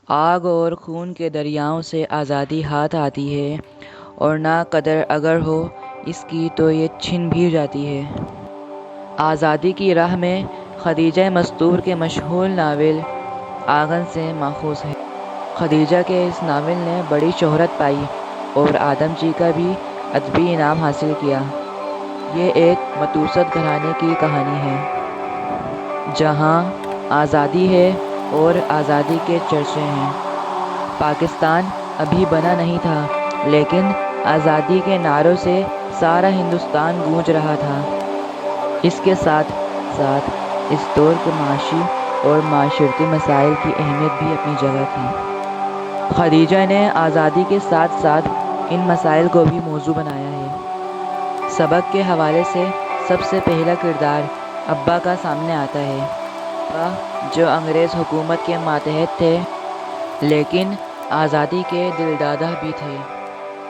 آگ اور خون کے دریاؤں سے آزادی ہاتھ آتی ہے، اور نہ قدر اگر ہو اس کی تو یہ چھن بھی جاتی ہے۔ آزادی کی راہ میں خدیجہ مستور کے مشہور ناول آنگن سے ماخوذ ہے۔ خدیجہ کے اس ناول نے بڑی شہرت پائی اور آدم جی کا بھی ادبی انعام حاصل کیا۔ یہ ایک متوسط گھرانے کی کہانی ہے جہاں آزادی ہے اور آزادی کے چرچے ہیں۔ پاکستان ابھی بنا نہیں تھا، لیکن آزادی کے نعروں سے سارا ہندوستان گونج رہا تھا۔ اس کے ساتھ ساتھ اس دور کے معاشی اور معاشرتی مسائل کی اہمیت بھی اپنی جگہ تھی۔ خدیجہ نے آزادی کے ساتھ ساتھ ان مسائل کو بھی موضوع بنایا ہے۔ سبق کے حوالے سے سب سے پہلا کردار ابا کا سامنے آتا ہے۔ ابا جو انگریز حکومت کے ماتحت تھے، لیکن آزادی کے دلدادہ بھی تھے۔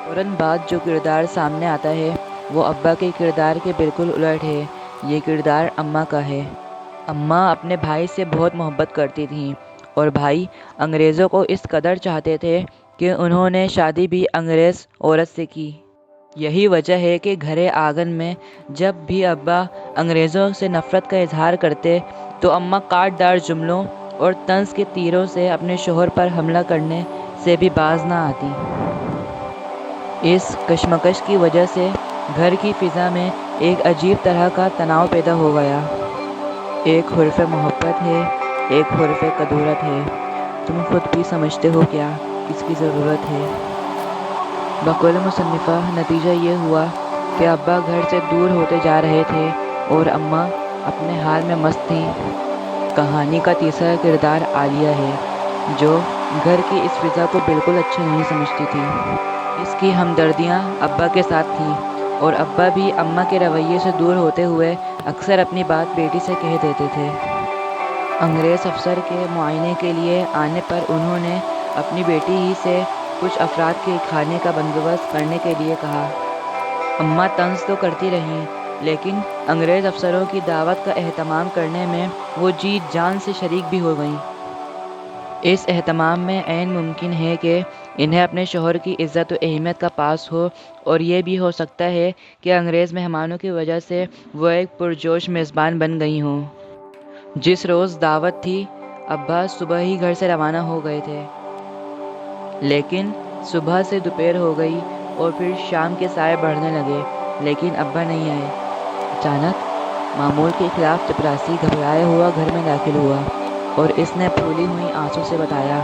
فوراً بعد جو کردار سامنے آتا ہے وہ ابا کے کردار کے بالکل الٹ ہے۔ یہ کردار اماں کا ہے۔ اماں اپنے بھائی سے بہت محبت کرتی تھیں، اور بھائی انگریزوں کو اس قدر چاہتے تھے کہ انہوں نے شادی بھی انگریز عورت سے کی۔ یہی وجہ ہے کہ گھر آنگن میں جب بھی ابا انگریزوں سے نفرت کا اظہار کرتے تو اماں کاٹ ڈار جملوں اور طنز کے تیروں سے اپنے شوہر پر حملہ کرنے سے بھی باز نہ آتی۔ اس کشمکش کی وجہ سے گھر کی فضا میں ایک عجیب طرح کا تناؤ پیدا ہو گیا۔ ایک حرف محبت ہے، ایک حرف کدورت ہے۔ تم خود بھی سمجھتے ہو کیا اس کی ضرورت ہے؟ بقول مصنفہ نتیجہ یہ ہوا کہ ابا گھر سے دور ہوتے جا رہے تھے اور اماں اپنے حال میں مست تھیں۔ کہانی کا تیسرا کردار عالیہ ہے، جو گھر کی اس فضا کو بالکل اچھا نہیں سمجھتی تھی۔ اس کی ہمدردیاں ابا کے ساتھ تھیں، اور ابا بھی اماں کے رویے سے دور ہوتے ہوئے اکثر اپنی بات بیٹی سے کہہ دیتے تھے۔ انگریز افسر کے معائنے کے لیے آنے پر انہوں نے اپنی بیٹی ہی سے کچھ افراد کے کھانے کا بندوبست کرنے کے لیے کہا۔ اماں طنز تو کرتی رہیں، لیکن انگریز افسروں کی دعوت کا اہتمام کرنے میں وہ جی جان سے شریک بھی ہو گئیں۔ اس اہتمام میں عین ممکن ہے کہ انہیں اپنے شوہر کی عزت و اہمیت کا پاس ہو، اور یہ بھی ہو سکتا ہے کہ انگریز مہمانوں کی وجہ سے وہ ایک پرجوش میزبان بن گئی ہوں۔ جس روز دعوت تھی، ابا صبح ہی گھر سے روانہ ہو گئے تھے، لیکن صبح سے دوپہر ہو گئی اور پھر شام کے سائے بڑھنے لگے، لیکن ابا نہیں آئے۔ اچانک معمول کے خلاف چپراسی گھبرایا ہوا گھر میں داخل ہوا، اور اس نے پھولی ہوئی آنسوں سے بتایا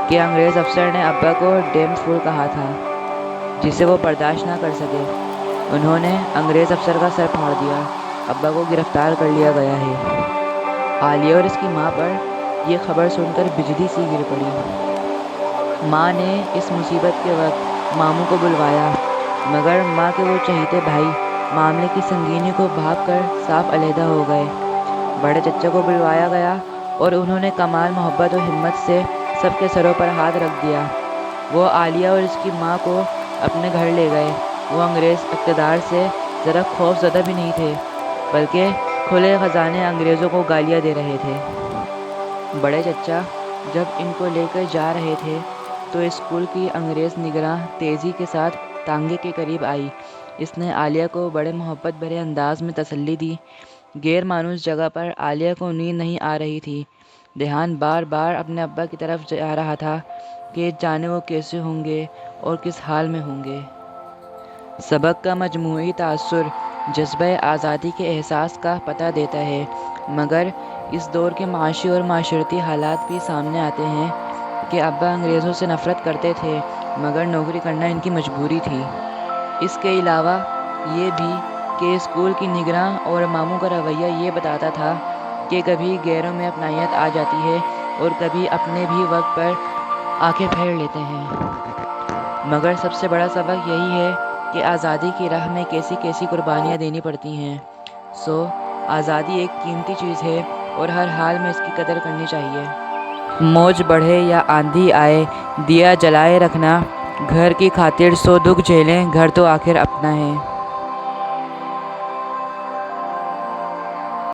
کہ انگریز افسر نے ابا کو ڈیم فول کہا تھا، جسے وہ برداشت نہ کر سکے۔ انہوں نے انگریز افسر کا سر پھاڑ دیا۔ ابا کو گرفتار کر لیا گیا ہے۔ عالیہ اور اس کی ماں پر یہ خبر سن کر بجلی سی گر پڑی۔ ماں نے اس مصیبت کے وقت ماموں کو بلوایا، مگر ماں کے وہ چہیتے بھائی معاملے کی سنگینی کو بھاپ کر صاف علیحدہ ہو گئے۔ بڑے چچا کو بلوایا گیا اور انہوں نے کمال محبت و ہمت سے سب کے سروں پر ہاتھ رکھ دیا۔ وہ عالیہ اور اس کی ماں کو اپنے گھر لے گئے۔ وہ انگریز اقتدار سے ذرا خوف زدہ بھی نہیں تھے، بلکہ کھلے خزانے انگریزوں کو گالیاں دے رہے تھے۔ بڑے چچا جب ان کو لے کر جا رہے تھے تو اسکول کی انگریز نگراں تیزی کے ساتھ تانگے کے قریب آئی۔ اس نے عالیہ کو بڑے محبت بھرے انداز میں تسلی دی۔ غیر مانوس جگہ پر عالیہ کو نیند نہیں آ رہی تھی۔ دھیان بار بار اپنے ابا کی طرف جا رہا تھا کہ جانے وہ کیسے ہوں گے اور کس حال میں ہوں گے۔ سبق کا مجموعی تاثر جذبۂ آزادی کے احساس کا پتہ دیتا ہے، مگر اس دور کے معاشی اور معاشرتی حالات بھی سامنے آتے ہیں کہ ابا انگریزوں سے نفرت کرتے تھے، مگر نوکری کرنا ان کی مجبوری تھی۔ اس کے علاوہ یہ بھی کہ اسکول کی نگراں اور ماموں کا رویہ یہ بتاتا تھا کہ کبھی غیروں میں اپنائیت آ جاتی ہے اور کبھی اپنے بھی وقت پر آنکھیں پھیر لیتے ہیں۔ مگر سب سے بڑا سبق یہی ہے کہ آزادی کی راہ میں کیسی کیسی قربانیاں دینی پڑتی ہیں۔ آزادی ایک قیمتی چیز ہے اور ہر حال میں اس کی قدر کرنی چاہیے۔ موج بڑھے یا آندھی آئے، دیا جلائے رکھنا، گھر کی خاطر سو دکھ جھیلیں، گھر تو آخر اپنا ہے۔